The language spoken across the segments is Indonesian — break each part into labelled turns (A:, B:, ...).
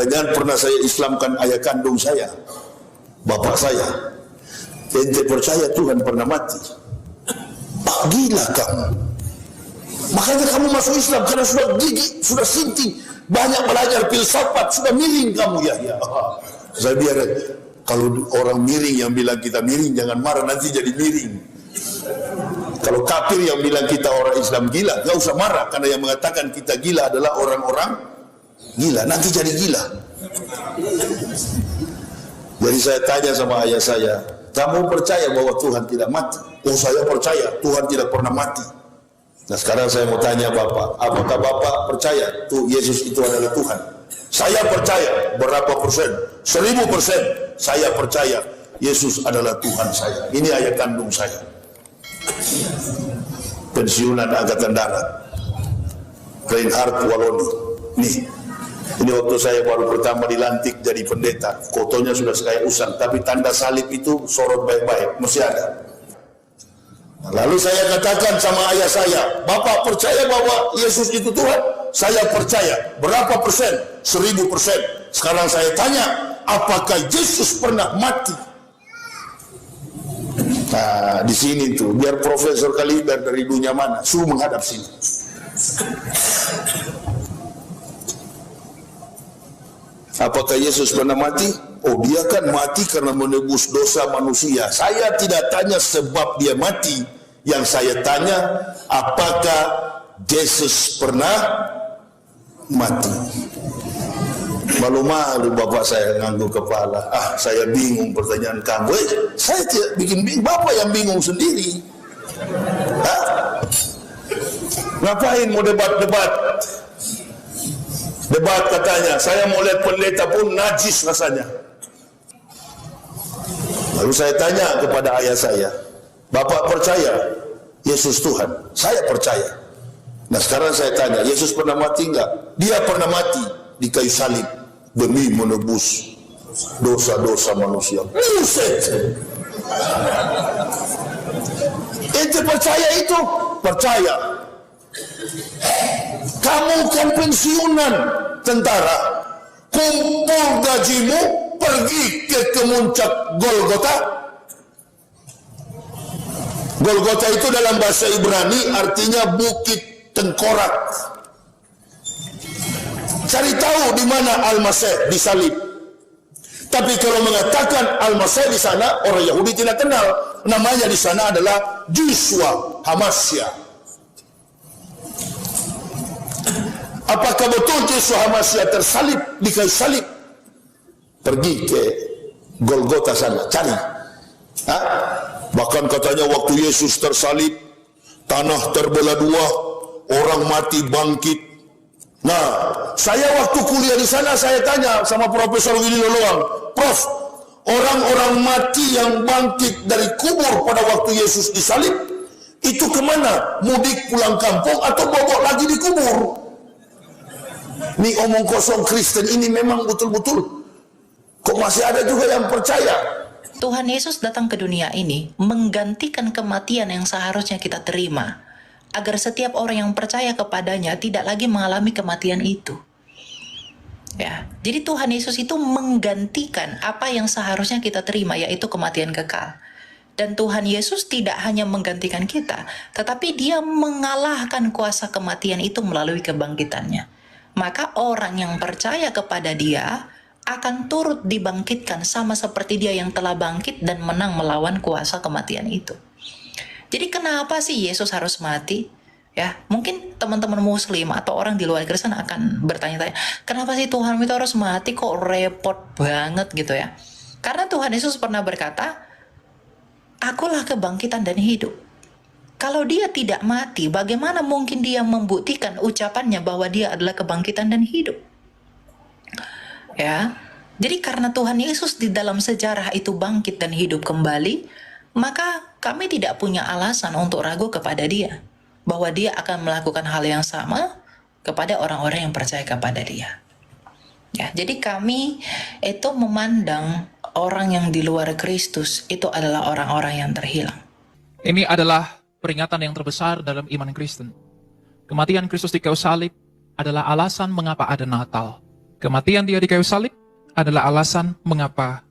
A: Jangan pernah saya Islamkan ayah kandung saya, bapak saya. Ente percaya Tuhan pernah mati? Gila kamu. Makanya kamu masuk Islam karena sudah gigi, sudah sinting, banyak belajar filsafat, sudah miring kamu ya. Saya biar kalau orang miring yang bilang kita miring, jangan marah, nanti jadi miring. Kalau kafir yang bilang kita orang Islam gila, gak usah marah, karena yang mengatakan kita gila adalah orang-orang gila, nanti jadi gila. Jadi saya tanya sama ayah saya, kamu percaya bahwa Tuhan tidak mati? Oh, saya percaya Tuhan tidak pernah mati. Nah, sekarang saya mau tanya Bapak, apakah Bapak percaya tuh Yesus itu adalah Tuhan? Saya percaya. Berapa persen? 1000% saya percaya Yesus adalah Tuhan saya. Ini ayah kandung saya, pensiunan Angkatan Darat, Reinhard Waloni. Nih, ini waktu saya baru pertama dilantik jadi pendeta, fotonya sudah kayak usang, tapi tanda salib itu sorot baik-baik, masih ada. Lalu saya katakan sama ayah saya, Bapak percaya bahwa Yesus itu Tuhan? Saya percaya. Berapa persen? 1000%. Sekarang saya tanya, apakah Yesus pernah mati? Nah, di sini tuh, biar Profesor Kaliber dari dunia mana, suruh menghadap sini. Apakah Yesus pernah mati? Oh, dia kan mati karena menebus dosa manusia. Saya tidak tanya sebab dia mati. Yang saya tanya, apakah Yesus pernah mati? Malu-malu bapak saya ngangguk kepala. Saya bingung pertanyaan kamu. Saya tidak bikin bingung, bapak yang bingung sendiri. Ngapain mau debat-debat? Debat katanya, saya mau lihat pendeta pun najis rasanya. Lalu saya tanya kepada ayah saya, Bapak percaya Yesus Tuhan? Saya percaya. Nah, sekarang saya tanya, Yesus pernah mati enggak? Dia pernah mati di kayu salib demi menebus dosa-dosa manusia. Buset! Ente percaya itu? Percaya. Kamu kan pensiunan tentara, kumpul gajimu, pergi ke kemuncak Golgota. Golgota itu dalam bahasa Ibrani artinya bukit tengkorak. Cari tahu di mana Al-Masih disalib. Tapi kalau mengatakan Al-Masih di sana, orang Yahudi tidak kenal. Namanya di sana adalah Yeshua HaMashiach. Apakah betul Yeshua HaMashiach tersalib di kayu salib? Pergi ke Golgota sana, cari. Bahkan katanya waktu Yesus tersalib, tanah terbelah dua, orang mati bangkit. Nah, saya waktu kuliah di sana, saya tanya sama Profesor Willy Loloang, Prof, orang-orang mati yang bangkit dari kubur pada waktu Yesus disalib, itu kemana? Mudik pulang kampung atau bobok lagi di kubur? Nih omong kosong Kristen ini memang betul-betul. Kok masih ada juga yang percaya?
B: Tuhan Yesus datang ke dunia ini menggantikan kematian yang seharusnya kita terima, agar setiap orang yang percaya kepadanya tidak lagi mengalami kematian itu. Ya, jadi Tuhan Yesus itu menggantikan apa yang seharusnya kita terima, yaitu kematian kekal. Dan Tuhan Yesus tidak hanya menggantikan kita, tetapi dia mengalahkan kuasa kematian itu melalui kebangkitannya. Maka orang yang percaya kepada dia akan turut dibangkitkan sama seperti dia yang telah bangkit dan menang melawan kuasa kematian itu. Jadi kenapa sih Yesus harus mati? Ya, mungkin teman-teman muslim atau orang di luar Kristen akan bertanya-tanya, kenapa sih Tuhan itu harus mati, kok repot banget gitu ya? Karena Tuhan Yesus pernah berkata, akulah kebangkitan dan hidup. Kalau dia tidak mati, bagaimana mungkin dia membuktikan ucapannya bahwa dia adalah kebangkitan dan hidup? Ya, jadi karena Tuhan Yesus di dalam sejarah itu bangkit dan hidup kembali, maka kami tidak punya alasan untuk ragu kepada dia, bahwa dia akan melakukan hal yang sama kepada orang-orang yang percaya kepada dia. Ya, jadi kami itu memandang orang yang di luar Kristus itu adalah orang-orang yang terhilang.
C: Ini adalah peringatan yang terbesar dalam iman Kristen. Kematian Kristus di kayu salib adalah alasan mengapa ada Natal. Kematian dia di kayu salib adalah alasan mengapa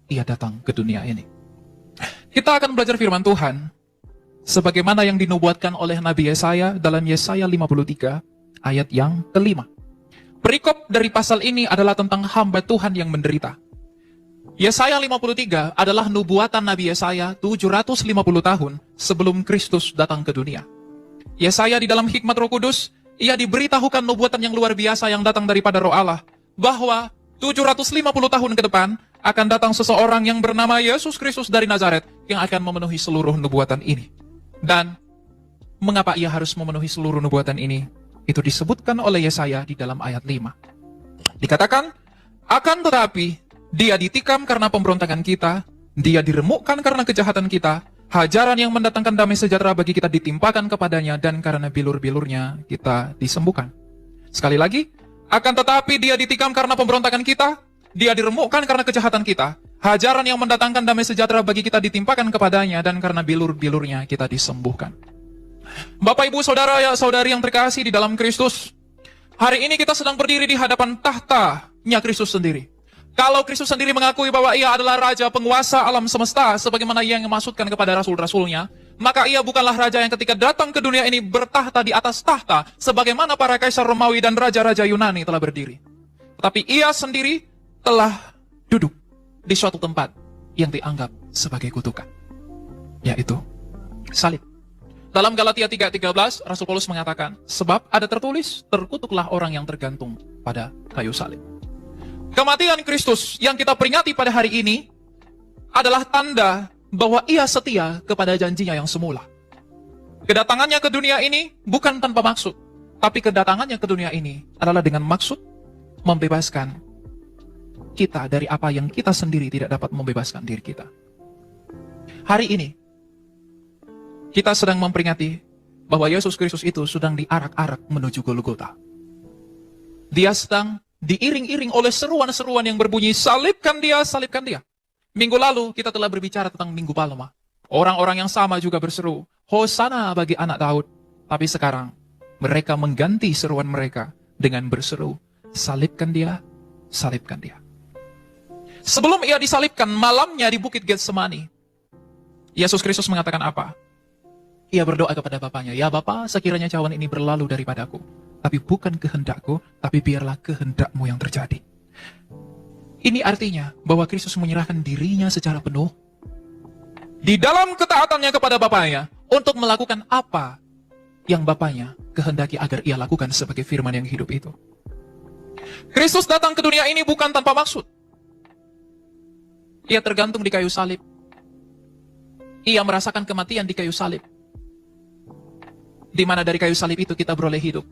C: ia datang ke dunia ini. Kita akan belajar firman Tuhan sebagaimana yang dinubuatkan oleh Nabi Yesaya dalam Yesaya 53 ayat yang kelima. Perikop dari pasal ini adalah tentang hamba Tuhan yang menderita. Yesaya 53 adalah nubuatan Nabi Yesaya 750 tahun sebelum Kristus datang ke dunia. Yesaya di dalam hikmat Roh Kudus, ia diberitahukan nubuatan yang luar biasa yang datang daripada Roh Allah, bahwa 750 tahun ke depan akan datang seseorang yang bernama Yesus Kristus dari Nazaret yang akan memenuhi seluruh nubuatan ini. Dan mengapa ia harus memenuhi seluruh nubuatan ini? Itu disebutkan oleh Yesaya di dalam ayat 5. Dikatakan, akan tetapi dia ditikam karena pemberontakan kita, dia diremukkan karena kejahatan kita, hajaran yang mendatangkan damai sejahtera bagi kita ditimpakan kepadanya, dan karena bilur-bilurnya kita disembuhkan. Sekali lagi, akan tetapi dia ditikam karena pemberontakan kita, dia diremukkan karena kejahatan kita, hajaran yang mendatangkan damai sejahtera bagi kita ditimpakan kepadanya, dan karena bilur-bilurnya kita disembuhkan. Bapak, Ibu, Saudara, ya saudari yang terkasih di dalam Kristus, hari ini kita sedang berdiri di hadapan tahtanya Kristus sendiri. Kalau Kristus sendiri mengakui bahwa ia adalah Raja penguasa alam semesta, sebagaimana ia yang memaksudkan kepada rasul-rasulnya, maka ia bukanlah Raja yang ketika datang ke dunia ini bertahta di atas tahta, sebagaimana para kaisar Romawi dan raja-raja Yunani telah berdiri. Tetapi ia sendiri telah duduk di suatu tempat yang dianggap sebagai kutukan, yaitu salib. Dalam Galatia 3:13, Rasul Paulus mengatakan, sebab ada tertulis, terkutuklah orang yang tergantung pada kayu salib. Kematian Kristus yang kita peringati pada hari ini adalah tanda bahwa ia setia kepada janjinya yang semula. Kedatangannya ke dunia ini bukan tanpa maksud, tapi kedatangannya ke dunia ini adalah dengan maksud membebaskan kita dari apa yang kita sendiri tidak dapat membebaskan diri kita. Hari ini, kita sedang memperingati bahwa Yesus Kristus itu sedang diarak-arak menuju Golgota. Dia sedang diiring-iring oleh seruan-seruan yang berbunyi, salibkan dia, salibkan dia. Minggu lalu kita telah berbicara tentang Minggu Palma. Orang-orang yang sama juga berseru, Hosana bagi anak Daud. Tapi sekarang mereka mengganti seruan mereka dengan berseru, salibkan dia, salibkan dia. Sebelum ia disalibkan malamnya di Bukit Getsemani, Yesus Kristus mengatakan apa? Ia berdoa kepada Bapaknya, ya Bapa, sekiranya cawan ini berlalu daripadaku, tapi bukan kehendakku, tapi biarlah kehendakmu yang terjadi. Ini artinya bahwa Kristus menyerahkan dirinya secara penuh di dalam ketaatannya kepada Bapaknya untuk melakukan apa yang Bapaknya kehendaki agar ia lakukan sebagai firman yang hidup itu. Kristus datang ke dunia ini bukan tanpa maksud. Ia tergantung di kayu salib. Ia merasakan kematian di kayu salib. Di mana dari kayu salib itu kita beroleh hidup.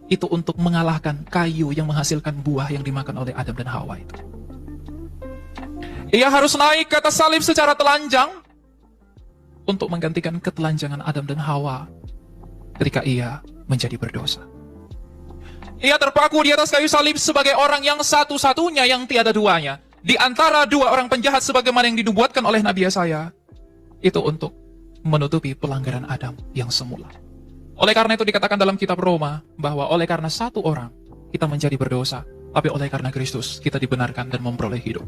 C: Itu untuk mengalahkan kayu yang menghasilkan buah yang dimakan oleh Adam dan Hawa itu. Ia harus naik ke atas salib secara telanjang untuk menggantikan ketelanjangan Adam dan Hawa ketika ia menjadi berdosa. Ia terpaku di atas kayu salib sebagai orang yang satu-satunya yang tiada duanya. Di antara dua orang penjahat sebagaimana yang dinubuatkan oleh Nabi Yesaya, itu untuk menutupi pelanggaran Adam yang semula. Oleh karena itu dikatakan dalam kitab Roma bahwa oleh karena satu orang kita menjadi berdosa, tapi oleh karena Kristus kita dibenarkan dan memperoleh hidup.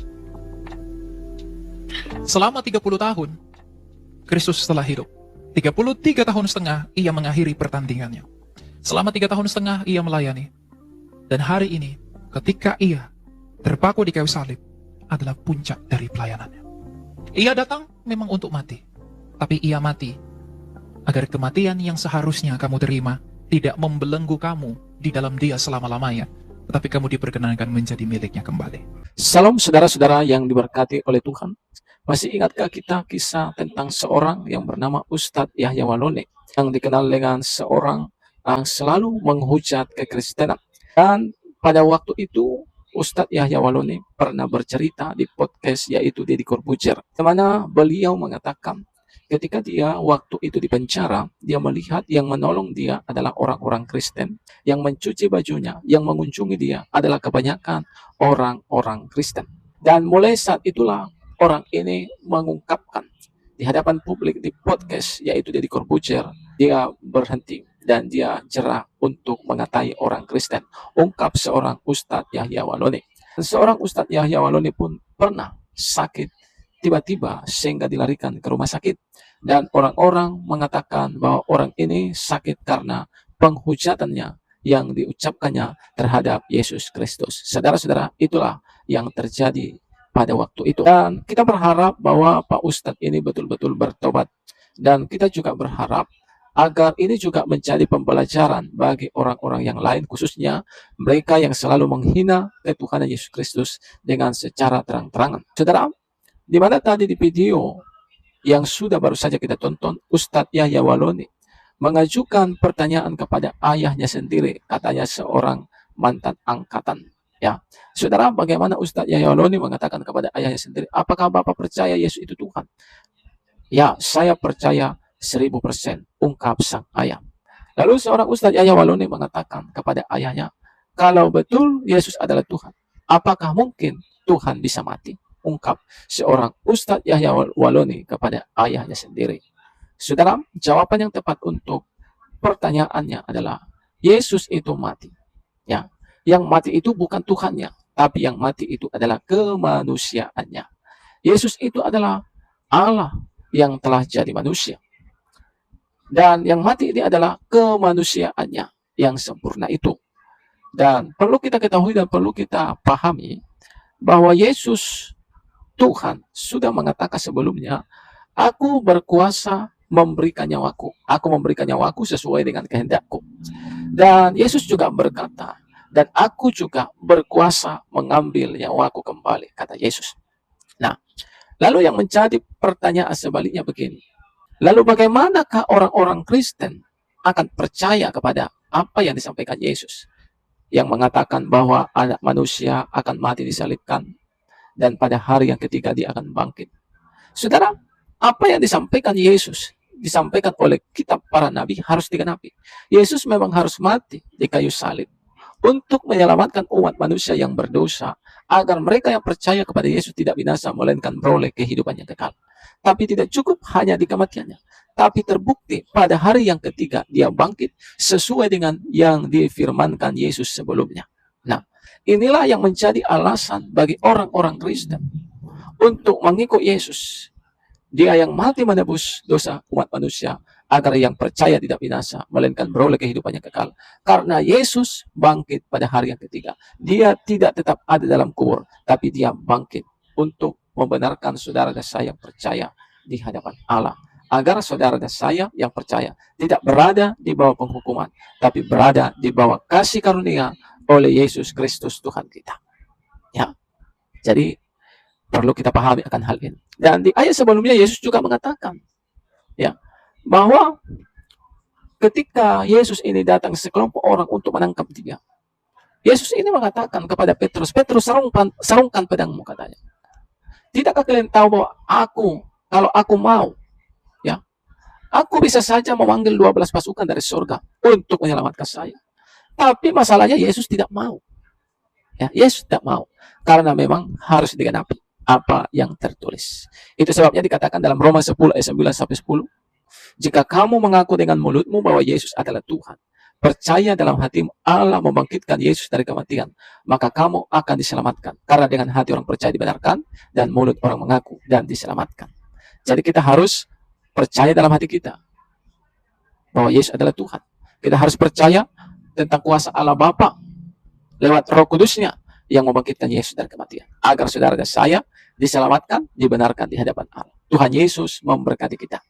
C: Selama 30 tahun Kristus telah hidup. 33 tahun setengah ia mengakhiri pertandingannya. Selama 3 tahun setengah ia melayani. Dan hari ini ketika ia terpaku di kayu salib adalah puncak dari pelayanannya. Ia datang memang untuk mati, tapi ia mati agar kematian yang seharusnya kamu terima tidak membelenggu kamu di dalam Dia selama-lamanya, tetapi kamu diperkenankan menjadi miliknya kembali.
D: Salam saudara-saudara yang diberkati oleh Tuhan. Masih ingatkah kita kisah tentang seorang yang bernama Ustadz Yahya Walone, yang dikenal dengan seorang yang selalu menghujat kekristenan. Dan pada waktu itu Ustadz Yahya Walone pernah bercerita di podcast yaitu Deddy Corbuzier, di mana beliau mengatakan ketika dia waktu itu di penjara, dia melihat yang menolong dia adalah orang-orang Kristen, yang mencuci bajunya, yang mengunjungi dia adalah kebanyakan orang-orang Kristen. Dan mulai saat itulah orang ini mengungkapkan di hadapan publik di podcast yaitu Deddy Corbuzier, dia berhenti dan dia cerah untuk mengatai orang Kristen. Ungkap seorang Ustadz Yahya Waloni. Seorang Ustadz Yahya Waloni pun pernah sakit tiba-tiba sehingga dilarikan ke rumah sakit. Dan orang-orang mengatakan bahwa orang ini sakit karena penghujatannya yang diucapkannya terhadap Yesus Kristus. Saudara-saudara, itulah yang terjadi pada waktu itu. Dan kita berharap bahwa Pak Ustadz ini betul-betul bertobat. Dan kita juga berharap agar ini juga menjadi pembelajaran bagi orang-orang yang lain, khususnya mereka yang selalu menghina ketuhanan Yesus Kristus dengan secara terang-terangan. Saudara, di mana tadi di video yang sudah baru saja kita tonton, Ustadz Yahya Waloni mengajukan pertanyaan kepada ayahnya sendiri, katanya seorang mantan angkatan. Ya, saudara, bagaimana Ustadz Yahya Waloni mengatakan kepada ayahnya sendiri, apakah Bapak percaya Yesus itu Tuhan? Ya, saya percaya 1000%, ungkap sang ayah. Lalu seorang Ustadz Yahya Waloni mengatakan kepada ayahnya, kalau betul Yesus adalah Tuhan, apakah mungkin Tuhan bisa mati? Ungkap seorang Ustadz Yahya Waloni kepada ayahnya sendiri. Saudara, jawaban yang tepat untuk pertanyaannya adalah Yesus itu mati. Ya, yang mati itu bukan Tuhannya, tapi yang mati itu adalah kemanusiaannya. Yesus itu adalah Allah yang telah jadi manusia. Dan yang mati ini adalah kemanusiaannya yang sempurna itu. Dan perlu kita ketahui dan perlu kita pahami bahwa Yesus Tuhan sudah mengatakan sebelumnya, aku berkuasa memberikan nyawaku. Aku memberikan nyawaku sesuai dengan kehendakku. Dan Yesus juga berkata, dan aku juga berkuasa mengambil nyawaku kembali, kata Yesus. Nah, lalu yang menjadi pertanyaan sebaliknya begini. Lalu bagaimanakah orang-orang Kristen akan percaya kepada apa yang disampaikan Yesus? Yang mengatakan bahwa anak manusia akan mati disalibkan, dan pada hari yang ketiga dia akan bangkit. Saudara, apa yang disampaikan Yesus, disampaikan oleh kitab para nabi harus digenapi. Yesus memang harus mati di kayu salib untuk menyelamatkan umat manusia yang berdosa, agar mereka yang percaya kepada Yesus tidak binasa, melainkan beroleh kehidupan yang kekal. Tapi tidak cukup hanya di kematiannya, tapi terbukti pada hari yang ketiga dia bangkit sesuai dengan yang difirmankan Yesus sebelumnya. Nah, inilah yang menjadi alasan bagi orang-orang Kristen untuk mengikut Yesus. Dia yang mati menebus dosa umat manusia, agar yang percaya tidak binasa, melainkan beroleh kehidupan yang kekal. Karena Yesus bangkit pada hari yang ketiga. Dia tidak tetap ada dalam kubur, tapi dia bangkit untuk membenarkan saudara dan saya yang percaya di hadapan Allah. Agar saudara dan saya yang percaya tidak berada di bawah penghukuman, tapi berada di bawah kasih karunia oleh Yesus Kristus Tuhan kita. Ya, jadi perlu kita pahami akan hal ini. Dan di ayat sebelumnya Yesus juga mengatakan, ya, bahwa ketika Yesus ini datang sekelompok orang untuk menangkap dia, Yesus ini mengatakan kepada Petrus, Petrus, sarungkan pedangmu, katanya. Tidakkah kalian tahu bahwa kalau aku mau, ya, aku bisa saja memanggil 12 pasukan dari surga untuk menyelamatkan saya. Tapi masalahnya Yesus tidak mau. Ya, Yesus tidak mau. Karena memang harus digenapi apa yang tertulis. Itu sebabnya dikatakan dalam Roma 10 ayat 9-10. Jika kamu mengaku dengan mulutmu bahwa Yesus adalah Tuhan, percaya dalam hatimu Allah membangkitkan Yesus dari kematian, maka kamu akan diselamatkan. Karena dengan hati orang percaya dibenarkan, dan mulut orang mengaku dan diselamatkan. Jadi kita harus percaya dalam hati kita bahwa Yesus adalah Tuhan. Kita harus percaya tentang kuasa Allah Bapa lewat Roh Kudusnya yang membangkitkan Yesus dari kematian, agar saudara dan saya diselamatkan, dibenarkan di hadapan Allah. Tuhan Yesus memberkati kita.